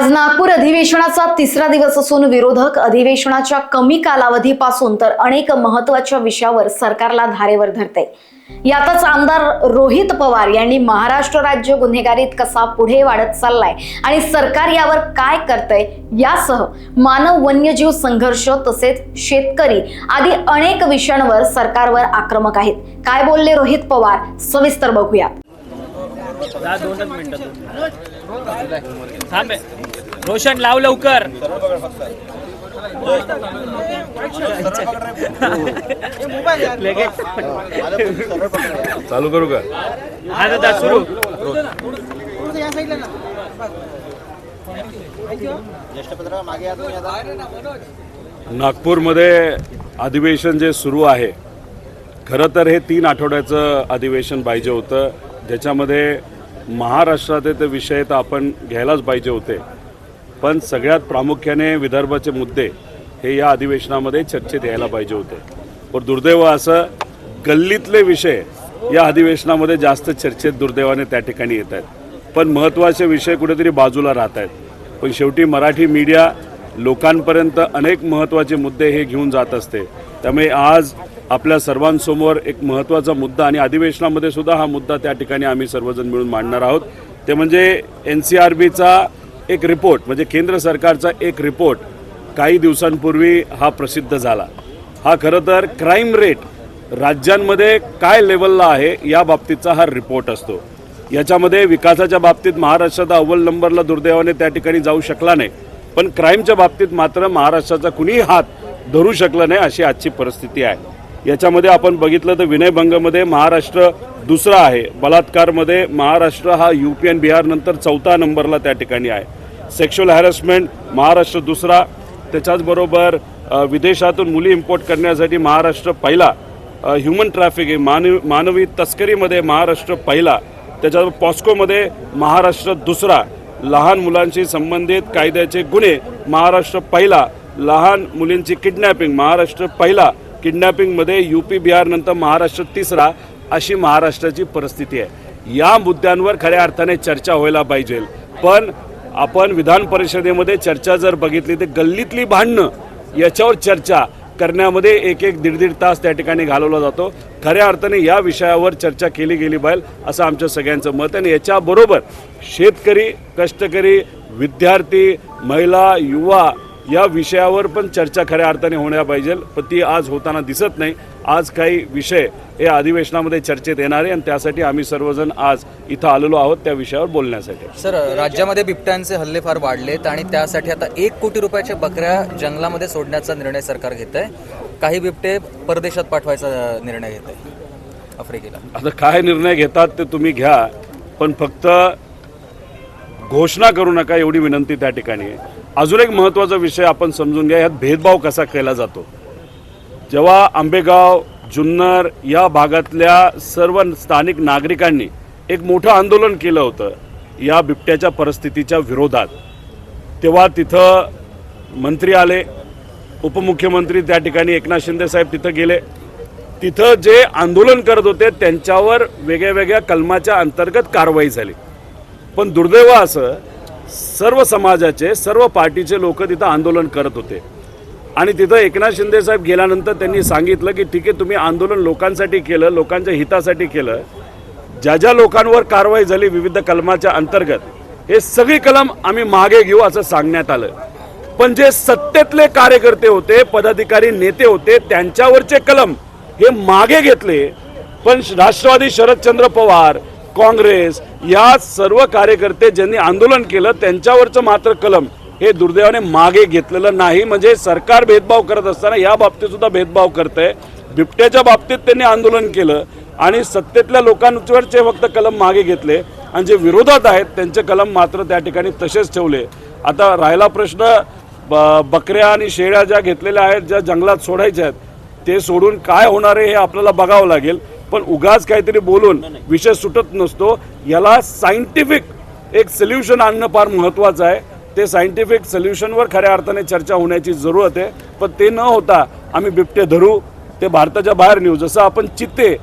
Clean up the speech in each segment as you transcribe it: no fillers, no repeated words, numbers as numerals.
आज नागपूर अधिवेशनाचा तिसरा दिवस असून विरोधक अधिवेशनाच्या कमी कालावधीपासून तर अनेक महत्त्वाच्या विषयावर सरकारला धारेवर धरते। यातच आमदार रोहित पवार यांनी महाराष्ट्र राज्य गुन्हेगारीत कसा पुढे वाढत चाललाय आणि सरकार यावर काय करतंय यासह मानव वन्यजीव संघर्ष तसेच शेतकरी आदी अनेक विषयांवर सरकारवर आक्रमक आहेत। काय बोलले रोहित पवार सविस्तर बघूयात। रोशन लाव लवकर। चालू करू का? हा दादा सुरू। नागपूरमध्ये अधिवेशन जे सुरू आहे, खरं तर हे 3 आठवड्याचं अधिवेशन पाहिजे होतं, ज्याच्यामध्ये महाराष्ट्राचे ते विषय तर आपण घ्यायलाच पाहिजे होते, पण सगळ्यात प्रामुख्याने विदर्भाचे मुद्दे हे या अधिवेशनामध्ये चर्चेत यायला पाहिजे होते। पण दुर्दैव असं गल्लीतले विषय या अधिवेशनामध्ये जास्त चर्चेत दुर्दैवाने त्या ठिकाणी येत आहेत, पण महत्त्वाचे विषय कुठेतरी बाजूला राहत आहेत। पण शेवटी मराठी मीडिया लोकांपर्यंत अनेक महत्त्वाचे मुद्दे हे घेऊन जात असते, त्यामुळे आज आपल्या सर्वांसमोर एक महत्त्वाचा मुद्दा आणि अधिवेशनामध्ये सुद्धा हा मुद्दा त्या ठिकाणी आम्ही सर्वजण मिळून मांडणार आहोत, ते म्हणजे NCRBचा एक रिपोर्ट, म्हणजे केंद्र सरकारचा एक रिपोर्ट काही दिवसांपूर्वी हा प्रसिद्ध झाला। हा खरं तर क्राईम रेट राज्यांमध्ये काय लेवलला आहे या बाबतीतचा हा रिपोर्ट असतो। याच्यामध्ये विकासाच्या बाबतीत महाराष्ट्राचा अव्वल नंबरला दुर्दैवाने त्या ठिकाणी जाऊ शकला नाही, पण क्राईमच्या बाबतीत मात्र महाराष्ट्राचा कुणीही हात धरू शकला नाही, अशी आजची परिस्थिती आहे। याच्यामध्ये आपण बघितलं तर विनयभंगमध्ये महाराष्ट्र दुसरा आहे, बलात्कारमध्ये महाराष्ट्र हा UP आणि बिहार नंतर 4था नंबरला त्या ठिकाणी आहे, सेक्शुअल हॅरेसमेंट महाराष्ट्र दुसरा, त्याच्याचबरोबर विदेशातून मुली इम्पोर्ट करण्यासाठी महाराष्ट्र पहिला, ह्युमन ट्रॅफिकिंग मानवी तस्करीमध्ये महाराष्ट्र पहिला, त्याच्यावर पॉस्कोमध्ये महाराष्ट्र दुसरा, लहान मुलांशी संबंधित कायद्याचे गुन्हे महाराष्ट्र पहिला, लहान मुलींची किडनॅपिंग महाराष्ट्र पहिला, किडनॅपिंगमध्ये UP बिहार नंतर महाराष्ट्र तिसरा, अशी महाराष्ट्राची परिस्थिती आहे। या मुद्द्यांवर खऱ्या अर्थाने चर्चा व्हायला पाहिजे, पण आपण विधान परिषदेमध्ये चर्चा जर बघितली तर गल्लीतली भांडणं याच्यावर चर्चा करण्यामध्ये एक दीड तास त्या ठिकाणी घालवला जातो। खऱ्या अर्थाने या विषयावर चर्चा केली गेली पाहिजे असं आमच्या सगळ्यांचं मत आहे। आणि याच्याबरोबर शेतकरी, कष्टकरी, विद्यार्थी, महिला, युवा या विषयावर पण चर्चा खऱ्या अर्थाने होण्या पाहिजे, पण ती आज होताना दिसत नाही। आज काही विषय हे अधिवेशनामध्ये चर्चेत येणार आहे आणि त्यासाठी आम्ही सर्वजण आज इथं आलेलो आहोत त्या विषयावर बोलण्यासाठी। सर, राज्यामध्ये बिबट्यांचे हल्ले फार वाढलेत आणि त्यासाठी आता 1 कोटी रुपयाच्या बकऱ्या जंगलामध्ये सोडण्याचा निर्णय सरकार घेत आहे। काही बिबटे परदेशात पाठवायचा निर्णय घेत आहे, आफ्रिकेला। आता काय निर्णय घेतात ते तुम्ही घ्या, पण फक्त घोषणा करू नका एवढी विनंती त्या ठिकाणी आहे। अजून एक महत्त्वाचा विषय आपण समजून घ्या, यात भेदभाव कसा केला जातो। जेव्हा आंबेगाव, जुन्नर या भागातल्या सर्व स्थानिक नागरिकांनी एक मोठं आंदोलन केलं होतं या बिबट्याच्या परिस्थितीच्या विरोधात, तेव्हा तिथं मंत्री आले, उपमुख्यमंत्री त्या ठिकाणी एकनाथ शिंदे साहेब तिथं गेले, तिथं जे आंदोलन करत होते त्यांच्यावर वेगळ्या कलमाच्या अंतर्गत कारवाई झाली। पण दुर्दैव असं सर्व समाजाचे, सर्व पार्टीचे लोक तिथं आंदोलन करत होते आणि तिथं एकनाथ शिंदे साहेब गेल्यानंतर त्यांनी सांगितलं की ठीक आहे, तुम्ही आंदोलन लोकांसाठी केलं, लोकांच्या हितासाठी केलं, ज्या ज्या लोकांवर कारवाई झाली विविध कलमाच्या अंतर्गत, हे सगळी कलम आम्ही मागे घेऊ असं सांगण्यात आलं। पण जे सत्तेतले कार्यकर्ते होते, पदाधिकारी, नेते होते, त्यांच्यावरचे कलम हे मागे घेतले, पण राष्ट्रवादी शरदचंद्र पवार, काँग्रेस या सर्व कार्यकर्ते ज्यांनी आंदोलन केलं त्यांच्यावरचं मात्र कलम हे दुर्दैवाने मागे घेतलेलं नाही। म्हणजे सरकार भेदभाव करत असताना या बाबतीत सुद्धा भेदभाव करतंय। बिबट्याच्या बाबतीत त्यांनी आंदोलन केलं आणि सत्तेतल्या लोकांवरचे फक्त कलम मागे घेतले आणि जे विरोधात आहेत त्यांचे कलम मात्र त्या ठिकाणी तसेच ठेवले। आता राहिला प्रश्न बकऱ्या आणि शेळ्या ज्या घेतलेल्या आहेत, ज्या जंगलात सोडायच्या आहेत, ते सोडून काय होणार आहे हे आपल्याला बघावं लागेल, पण उगाच काहीतरी बोलून विषय सुटत नसतो। याला सायंटिफिक एक सोल्युशन आणणं फार महत्त्वाचं आहे। ते सायंटिफिक सोल्युशनवर खऱ्या अर्थाने चर्चा होण्याची जरूरत आहे, पण ते न होता आम्ही बिबटे धरू, ते भारताच्या बाहेर नेऊ। जसं आपण चित्ते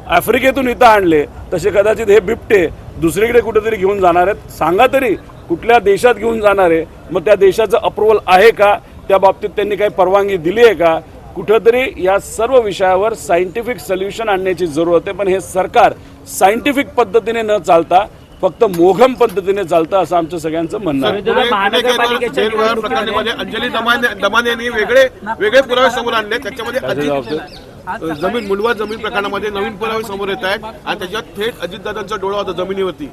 आफ्रिकेतून इथं आणले, तसे कदाचित हे बिबटे दुसरीकडे कुठेतरी घेऊन जाणार आहेत। सांगा तरी कुठल्या देशात घेऊन जाणार आहे, मग त्या देशाचं अप्रुव्हल आहे का, त्या बाबतीत त्यांनी काही परवानगी दिली आहे का, कुठंतरी या सर्व विषयावर सायंटिफिक सोल्युशन आणण्याची जरूरत आहे. पण हे सरकार सायंटिफिक पद्धतीने न चालता फक्त मोघम पद्धतीने चालतं असं आमचं सगळ्यांचं म्हणणं आहे. महानगरपालिकेच्या प्रकरणामध्ये अंजली दमाने यांनी वेगळे पुरावे समोर आणले. त्याच्यामध्ये जमीन मुलवा जमीन प्रकरणामध्ये नवीन पुरावे समोर येत आहेत आणि त्याच्यात थेट अजितदादांचा डोळा होता जमिनीवरती.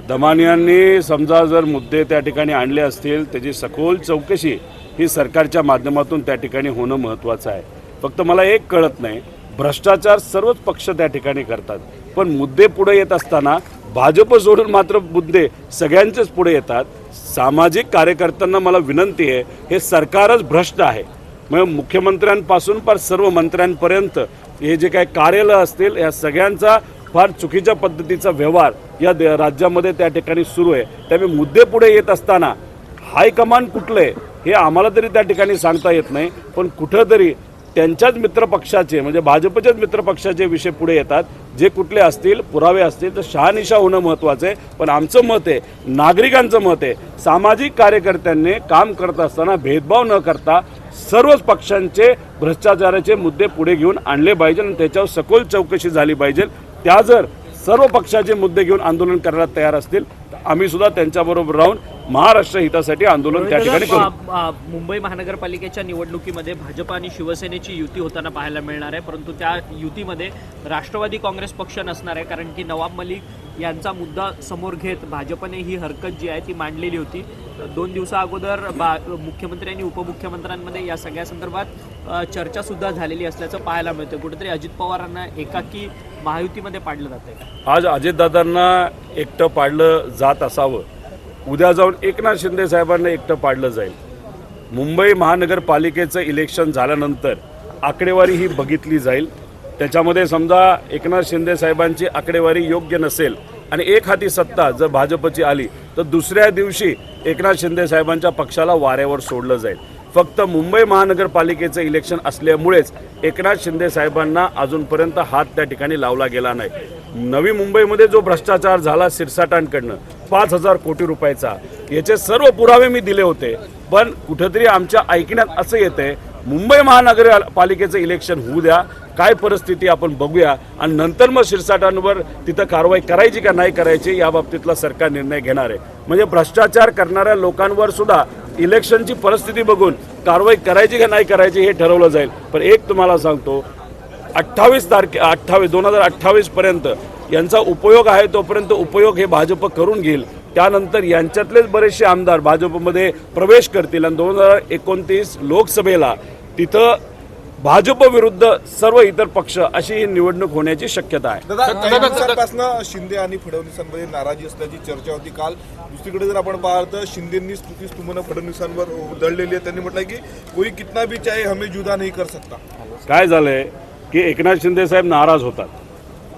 दमानियांनी समजा जर मुद्दे त्या ठिकाणी आणले असतील, त्याची सखोल चौकशी ही सरकारच्या माध्यमातून त्या ठिकाणी होणं महत्त्वाचं आहे. फक्त मला एक कळत नाही, भ्रष्टाचार सर्वच पक्ष त्या ठिकाणी करतात, पण मुद्दे पुढे येत असताना भाजप सोडून मात्र मुद्दे सगळ्यांचेच पुढे येतात. सामाजिक कार्यकर्त्यांना मला विनंती आहे, हे सरकारच भ्रष्ट आहे. मग मुख्यमंत्र्यांपासून पर सर्व मंत्र्यांपर्यंत हे जे काही कार्यालय असतील या सगळ्यांचा फार चुकीच्या पद्धतीचा व्यवहार या राज्यामध्ये त्या ठिकाणी सुरू आहे. त्यामुळे मुद्दे पुढे येत असताना हायकमांड कुठलं आहे हे आम्हाला तरी त्या ठिकाणी सांगता येत नाही, पण कुठंतरी त्यांच्याच मित्रपक्षाचे म्हणजे भाजपच्याच मित्रपक्षाचे विषय पुढे येतात. जे कुठले असतील पुरावे असतील तर शहानिशा होणं महत्त्वाचं आहे. पण आमचं मत आहे, नागरिकांचं मत आहे, सामाजिक कार्यकर्त्यांनी काम करत असताना भेदभाव न करता सर्वच पक्षांचे भ्रष्टाचाराचे मुद्दे पुढे घेऊन आणले पाहिजे आणि त्याच्यावर सखोल चौकशी झाली पाहिजे. त्या जर सर्व पक्षाचे मुद्दे घेऊन आंदोलन करायला तयार असतील तर आम्ही सुद्धा त्यांच्याबरोबर राहून महाराष्ट्र हितासाठी आंदोलन त्या ठिकाणी करू. मुंबई महानगरपालिकेच्या निवडणुकीमध्ये भाजप आणि शिवसेनेची युती होताना पाहायला मिळणार आहे, परंतु त्या युतीमध्ये राष्ट्रवादी काँग्रेस पक्ष नसणार आहे, कारण की नवाब मलिक यांचा मुद्दा समोर घेत भाजपने ही हरकत जी आहे ती मांडलेली होती. 2 दिवसा अगोदर मुख्यमंत्री आणि उपमुख्यमंत्र्यांमध्ये या सगळ्या संदर्भात चर्चा सुद्धा झालेली असल्याचं पाहायला मिळतं. कुठेतरी अजित पवारांना एकाकी महायुतीमध्ये पाडलं जातंय. आज अजितदादांना एकटं पाडलं जात असावं, उद्या जाऊन एकनाथ शिंदे साहेबांना एकटं पाडलं जाईल. मुंबई महानगरपालिकेचं इलेक्शन झाल्यानंतर आकडेवारी ही बघितली जाईल. त्याच्यामध्ये समजा एकनाथ शिंदे साहेबांची आकडेवारी योग्य नसेल आणि एक हाती सत्ता जर भाजपची आली तर दुसऱ्या दिवशी एकनाथ शिंदे साहेबांच्या पक्षाला वाऱ्यावर सोडलं जाईल. फक्त मुंबई महानगरपालिकेचं इलेक्शन असल्यामुळेच एकनाथ शिंदे साहेबांना अजूनपर्यंत हात त्या ठिकाणी लावला गेला नाही. नवी मुंबईमध्ये जो भ्रष्टाचार झाला सिरसाटांकडनं 5,000 कोटी रुपयाचा, याचे सर्व पुरावे मी दिले होते. पण कुठेतरी आमच्या ऐकण्यात असं येतंय मुंबई महानगरपालिकेचं इलेक्शन होऊ द्या, काय परिस्थिती आपण बघूया आणि नंतर मग शिरसाटांवर तिथं कारवाई करायची का नाही करायची या बाबतीतला सरकार निर्णय घेणार आहे. म्हणजे भ्रष्टाचार करणाऱ्या लोकांवर सुद्धा इलेक्शनची परिस्थिती बघून कारवाई करायची का नाही करायची हे ठरवलं जाईल. पण एक तुम्हाला सांगतो, 2028 पर्यंत यांचा उपयोग आहे, तोपर्यंत उपयोग हे भाजप करून घेईल. त्यानंतर यांच्यातलेच बरेचसे आमदार भाजपमध्ये प्रवेश करतील आणि 2029 लोकसभेला तिथं भाजप विरुद्ध सर्व इतर पक्ष अशी ही निवडणूक होण्याची शक्यता आहे. दादा शिंदे आणि फडणवीसांमध्ये नाराजी असल्याची चर्चा होती काल. दुसरीकडे जर आपण पाहिलं तर शिंदेंनी स्तुतीस तुमनं फडणवीसांवर उधळलेली आहे. त्यांनी म्हटलं की कोई कितना भी चाहे हमें जुदा नहीं कर सकता. काय झालंय की एकनाथ शिंदे साहेब नाराज होतात,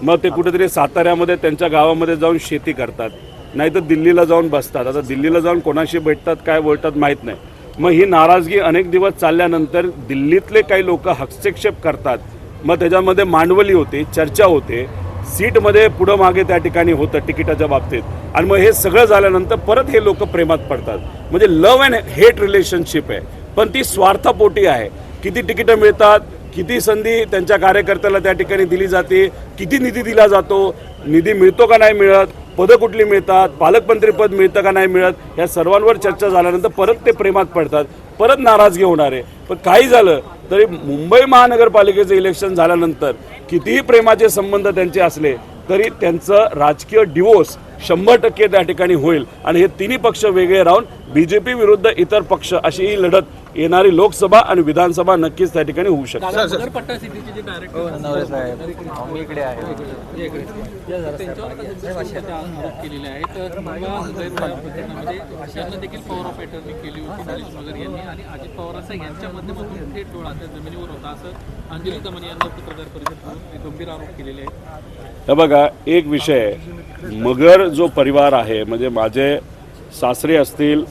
मग ते कुठेतरी साताऱ्यामध्ये त्यांच्या गावामध्ये जाऊन शेती करतात, नाही तर दिल्लीला जाऊन बसतात. आता दिल्लीला जाऊन कोणाशी भेटतात काय बोलतात माहीत नाही. मग ही नाराजगी अनेक दिवस चालल्यानंतर दिल्लीतले काही लोक हस्तक्षेप करतात. मग त्याच्यामध्ये मांडवली होते, चर्चा होते, सीटमध्ये पुढं मागे त्या ठिकाणी होतं तिकिटाच्या बाबतीत. आणि मग हे सगळं झाल्यानंतर परत हे लोक प्रेमात पडतात. म्हणजे लव्ह अँड हेट रिलेशनशिप आहे, पण ती स्वार्थापोटी आहे. किती तिकीटं मिळतात, किती संधी त्यांच्या कार्यकर्त्याला त्या ठिकाणी दिली जाते, किती निधी दिला जातो, निधी मिळतो का नाही मिळत, पदं कुठली मिळतात, पालकमंत्री पद मिळतं का नाही मिळत, या सर्वांवर चर्चा झाल्यानंतर परत ते प्रेमात पडतात, परत नाराजगी होणार आहे. पण काही झालं तरी मुंबई महानगरपालिकेचं इलेक्शन झाल्यानंतर कितीही प्रेमाचे संबंध त्यांचे असले तरी त्यांचं राजकीय डिवोर्स 100% त्या ठिकाणी होईल. आणि हे तिन्ही पक्ष वेगळे राहून बीजेपी विरुद्ध इतर पक्ष अशी ही लढत येणारी लोकसभा आणि विधानसभा नक्कीच त्या ठिकाणी होऊ शकते. हे बघा, एक विषय, मगर जो परिवार आहे म्हणजे माझे सासरे असतील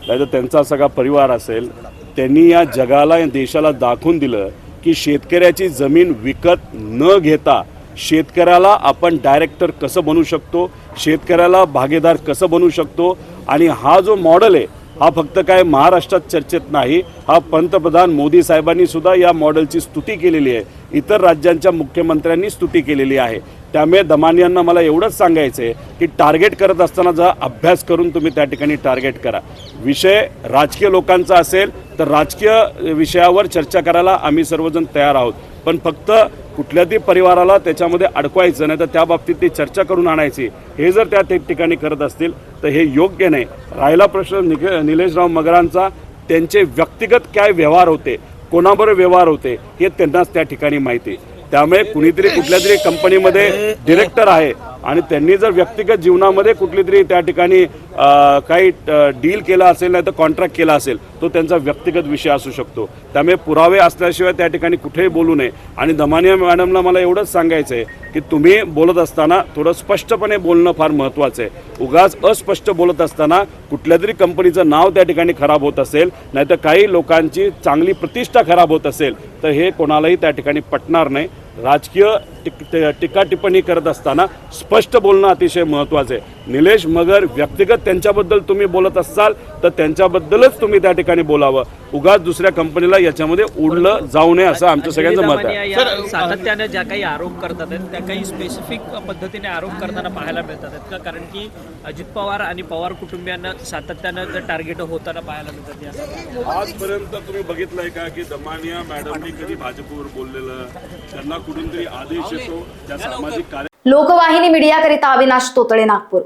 नाही तर त्यांचा सगळा परिवार असेल, त्यांनी या जगाला या देशाला दाखवून दिलं की शेतकऱ्याची जमीन विकत न घेता शेतकऱ्याला आपण डायरेक्टर कसं बनवू शकतो, शेतकऱ्याला भागीदार कसं बनवू शकतो, आणि हा जो मॉडेल आहे हा फक्त काय महाराष्ट्रात चर्चेत नाही, हा पंतप्रधान मोदी साहेबांनी सुद्धा या मॉडेलची स्तुती केलेली आहे, इतर राज्यांच्या मुख्यमंत्र्यांनी स्तुती केलेली आहे. त्यामुळे दमानी यांना मला एवढंच सांगायचं आहे की टार्गेट करत असताना जर अभ्यास करून तुम्ही त्या ठिकाणी टार्गेट करा. विषय राजकीय लोकांचा असेल तर राजकीय विषयावर चर्चा करायला आम्ही सर्वजण तयार आहोत, पण फक्त कुठल्याही परिवाराला त्याच्यामध्ये अडकवायचं नाही तर त्या बाबतीत ती चर्चा करून आणायची, हे जर त्या ठिकाणी करत असतील तर हे योग्य नाही. राहिला प्रश्न निलेशराव मगरांचा, त्यांचे व्यक्तिगत काय व्यवहार होते, कोणाबरोबर व्यवहार होते हे त्यांनाच त्या ठिकाणी माहिती. त्यामुळे कुणीतरी कुठल्या तरी कंपनीमध्ये डिरेक्टर आहे आणि त्यांनी जर व्यक्तिगत जीवनामध्ये कुठली तरी त्या ठिकाणी काही डील केला असेल नाही तर कॉन्ट्रॅक्ट केला असेल तो त्यांचा व्यक्तिगत विषय असू शकतो. त्यामुळे पुरावे असल्याशिवाय त्या ठिकाणी कुठेही बोलू नये. आणि दमानिया मॅडमला मला एवढंच सांगायचं आहे की तुम्ही बोलत असताना थोडं स्पष्टपणे बोलणं फार महत्त्वाचं आहे. उगाच अस्पष्ट बोलत असताना कुठल्या तरी कंपनीचं नाव त्या ठिकाणी खराब होत असेल नाही तर काही लोकांची चांगली प्रतिष्ठा खराब होत असेल तर हे कोणालाही त्या ठिकाणी पटणार नाही. राजकीय टीका टिप्पणी करत असताना स्पष्ट बोलणं अतिशय महत्त्वाचं आहे. निलेश मगर व्यक्तिगत त्यांच्याबद्दल तुम्ही बोलत असाल तर त्यांच्याबद्दलच तुम्ही त्या ठिकाणी बोलावं, उगाच दुसऱ्या कंपनीला याच्यामध्ये उडलं जाऊ नये असं आमचं सगळ्यांचं मत आहे. सातत्याने ज्या काही आरोप करतात आहेत त्या काही स्पेसिफिक पद्धतीने आरोप करताना पाहायला मिळतात आहेत का? कारण की अजित पवार आणि पवार कुटुंबियांना सातत्यानं टार्गेट होताना पाहायला मिळतात. आजपर्यंत तुम्ही बघितलंय का की दमानिया मॅडमनी कधी भाजपवर बोललेलं, त्यांना कुठून तरी आदेश येतो त्या सामाजिक कार्य. लोकवाहिनी मीडियाकरिता अविनाश तोतळे, नागपूर.